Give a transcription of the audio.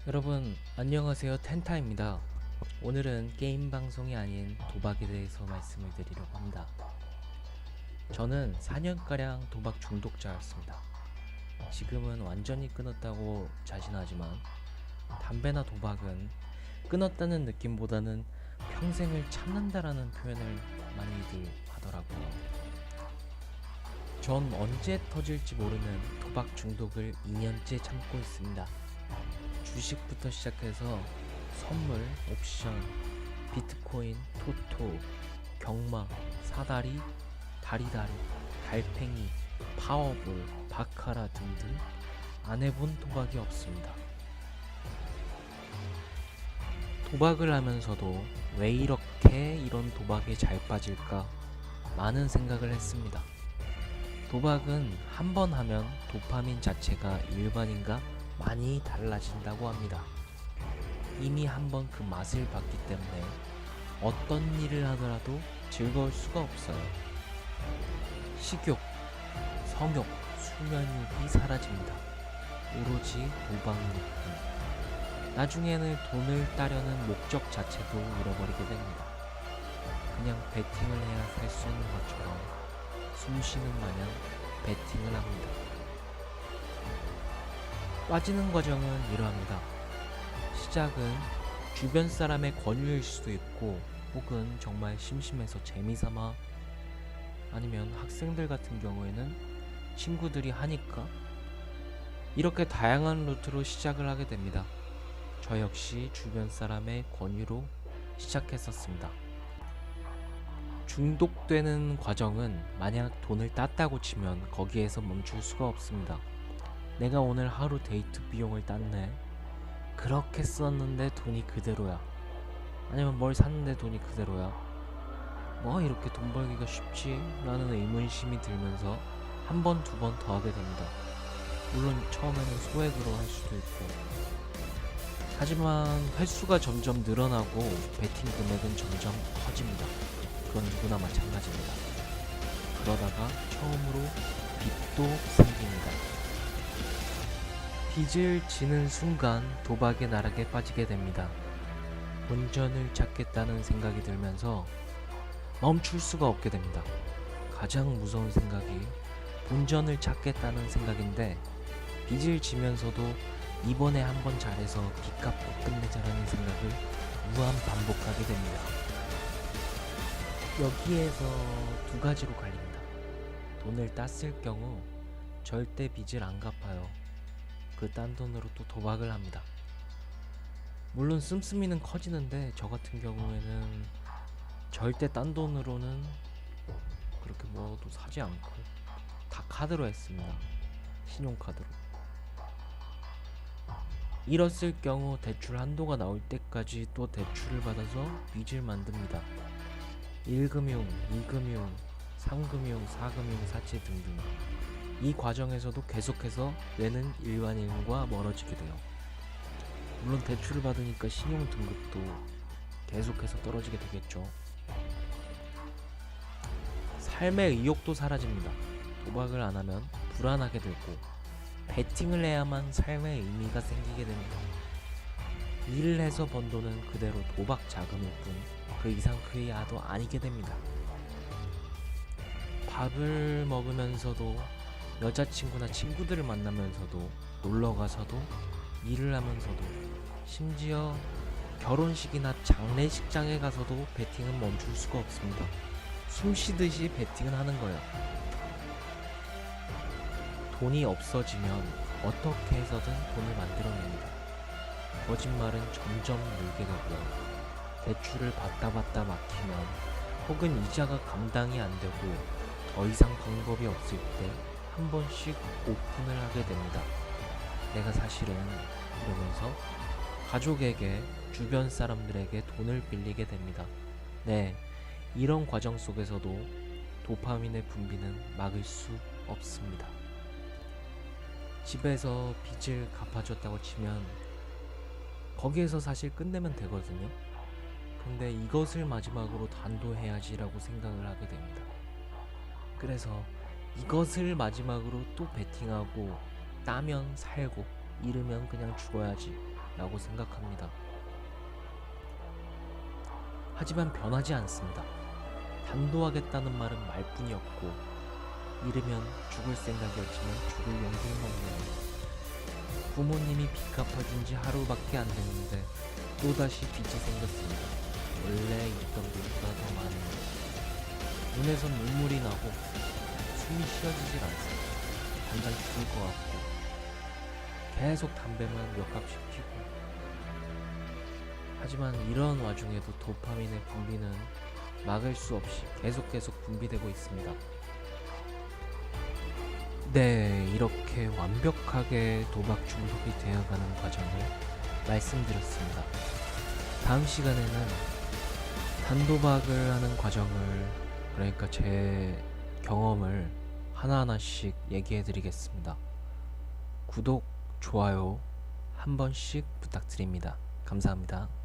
여러분 안녕하세요, 텐타입니다. 오늘은 게임 방송이 아닌 도박에 대해서 말씀을 드리려고 합니다. 저는 4년가량 도박 중독자였습니다. 지금은 완전히 끊었다고 자신하지만 담배나 도박은 끊었다는 느낌보다는 평생을 참는다라는 표현을 많이들 하더라고요. 전 언제 터질지 모르는 도박 중독을 2년째 참고 있습니다. 주식부터 시작해서 선물, 옵션, 비트코인, 토토, 경마, 사다리, 다리다리, 달팽이, 파워볼, 바카라 등등 안 해본 도박이 없습니다. 도박을 하면서도 왜 이렇게 이런 도박에 잘 빠질까 많은 생각을 했습니다. 도박은 한 번 하면 도파민 자체가 일반인과 많이 달라진다고 합니다. 이미 한 번 그 맛을 봤기 때문에 어떤 일을 하더라도 즐거울 수가 없어요. 식욕, 성욕, 수면욕이 사라집니다. 오로지 도박욕뿐. 나중에는 돈을 따려는 목적 자체도 잃어버리게 됩니다. 그냥 베팅을 해야 살 수 있는 것처럼 숨쉬는 마냥 베팅을 합니다. 빠지는 과정은 이러합니다. 시작은 주변 사람의 권유일 수도 있고, 혹은 정말 심심해서 재미삼아, 아니면 학생들 같은 경우에는 친구들이 하니까, 이렇게 다양한 루트로 시작을 하게 됩니다. 저 역시 주변 사람의 권유로 시작했었습니다. 중독되는 과정은 만약 돈을 땄다고 치면 거기에서 멈출 수가 없습니다. 내가 오늘 하루 데이트 비용을 땄네. 그렇게 썼는데 돈이 그대로야. 아니면 뭘 샀는데 돈이 그대로야. 뭐 이렇게 돈 벌기가 쉽지? 라는 의문심이 들면서 한 번, 두 번 더 하게 됩니다. 물론 처음에는 소액으로 할 수도 있고. 하지만 횟수가 점점 늘어나고 베팅 금액은 점점 커집니다. 그건 누구나 마찬가지입니다. 그러다가 처음으로 빚도 생깁니다. 빚을 지는 순간 도박의 나락에 빠지게 됩니다. 본전을 찾겠다는 생각이 들면서 멈출 수가 없게 됩니다. 가장 무서운 생각이 본전을 찾겠다는 생각인데, 빚을 지면서도 이번에 한번 잘해서 빚 갚고 끝내자라는 생각을 무한 반복하게 됩니다. 여기에서 두 가지로 갈립니다. 돈을 땄을 경우 절대 빚을 안 갚아요. 그 딴 돈으로 또 도박을 합니다. 물론 씀씀이는 커지는데, 저 같은 경우에는 절대 딴 돈으로는 그렇게 뭐도 사지 않고 다 카드로 했습니다. 신용카드로. 잃었을 경우 대출 한도가 나올 때까지 또 대출을 받아서 빚을 만듭니다. 1금융, 2금융, 3금융, 4금융, 사채 등등. 이 과정에서도 계속해서 뇌는 일반인과 멀어지게 돼요. 물론 대출을 받으니까 신용 등급도 계속해서 떨어지게 되겠죠. 삶의 의욕도 사라집니다. 도박을 안 하면 불안하게 되고, 베팅을 해야만 삶의 의미가 생기게 됩니다. 일을 해서 번 돈은 그대로 도박 자금일 뿐 그 이상 그 이하도 아니게 됩니다. 밥을 먹으면서도, 여자친구나 친구들을 만나면서도, 놀러가서도, 일을 하면서도, 심지어 결혼식이나 장례식장에 가서도 베팅은 멈출 수가 없습니다. 숨쉬듯이 베팅은 하는 거예요. 돈이 없어지면 어떻게 해서든 돈을 만들어냅니다. 거짓말은 점점 늘게 되고요. 대출을 받다 막히면, 혹은 이자가 감당이 안 되고 더 이상 방법이 없을 때 한 번씩 오픈을 하게 됩니다. 내가 사실은, 이러면서 가족에게, 주변 사람들에게 돈을 빌리게 됩니다. 네, 이런 과정 속에서도 도파민의 분비는 막을 수 없습니다. 집에서 빚을 갚아줬다고 치면 거기에서 사실 끝내면 되거든요. 근데 이것을 마지막으로 단도해야지라고 생각을 하게 됩니다. 그래서 이것을 마지막으로 또 베팅하고, 따면 살고, 잃으면 그냥 죽어야지 라고 생각합니다. 하지만 변하지 않습니다. 단도하겠다는 말은 말뿐이었고 이르면 죽을 생각이었지만 죽을 용기는 없네요. 부모님이 빚 갚아준 지 하루밖에 안 됐는데 또다시 빚이 생겼습니다. 원래 있던 빚보다 더 많네요. 눈에선 눈물이 나고 숨이 쉬어지질 않습니다. 당장 죽을 것 같고 계속 담배만 몇 갑씩 피고 하지만 이런 와중에도 도파민의 분비는 막을 수 없이 계속 분비되고 있습니다. 네, 이렇게 완벽하게 도박 중독이 되어가는 과정을 말씀드렸습니다. 다음 시간에는 단도박을 하는 과정을, 그러니까 제 경험을 하나하나씩 얘기해 드리겠습니다. 구독, 좋아요 한 번씩 부탁드립니다. 감사합니다.